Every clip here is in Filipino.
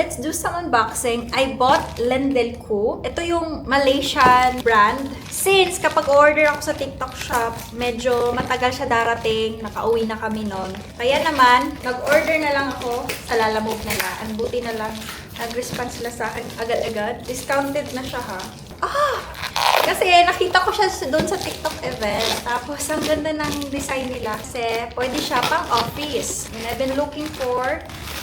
let's do some unboxing. I bought Lendelku. Ito yung Malaysian brand. Since kapag order ako sa TikTok shop, medyo matagal siya darating. Nakauwi na kami nun. Kaya naman, nag-order na lang ako sa Lalamove nila. Ang buti na lang, nag-respond sila sa akin agad-agad. Discounted na siya ha. Kasi nakita ko siya doon sa TikTok event. Tapos ang ganda ng design nila. Kasi pwede siya pang office. And I've been looking for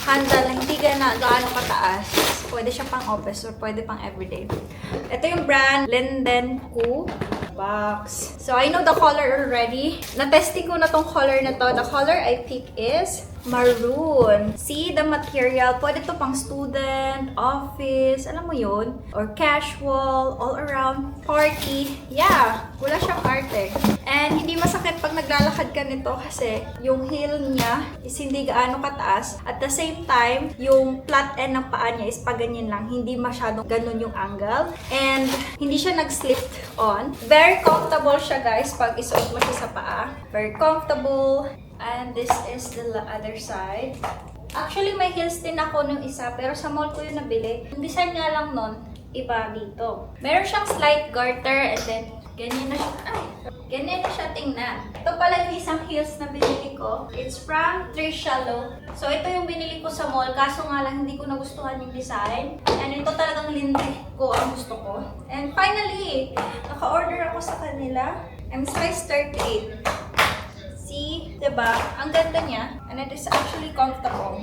handle na hindi gaano kataas. Pwede siya pang office or pwede pang everyday. Ito yung brand Lendelku box. So I know the color already. Na-testing ko na tong color na to. The color I pick is maroon. See the material. Pwede to pang student, office, alam mo yun? Or casual, all around, party. Yeah, wala siyang arte. And hindi masakit pag naglalakad ka nito kasi yung heel niya is hindi gaano kataas. At the same time, yung flat end ng paa niya is pag ganyan lang. Hindi masyadong ganun yung angle. And hindi siya nag-slip on. Very comfortable siya guys pag isuot mo siya sa paa. Very comfortable. And this is the other side. Actually, may heels din ako nung isa, pero sa mall ko yung nabili. Yung design nga lang nun, iba dito. Meron siyang slight garter, and then, ganyan na siya. Ganyan na siya tingnan. Ito pala yung isang heels na binili ko. It's from Trishallow. So, ito yung binili ko sa mall, kaso nga lang hindi ko nagustuhan yung design. And ito talagang lindi ko ang gusto ko. And finally, naka-order ako sa kanila. I'm size 38. See? Diba? Ang ganda niya. And it is actually comfortable.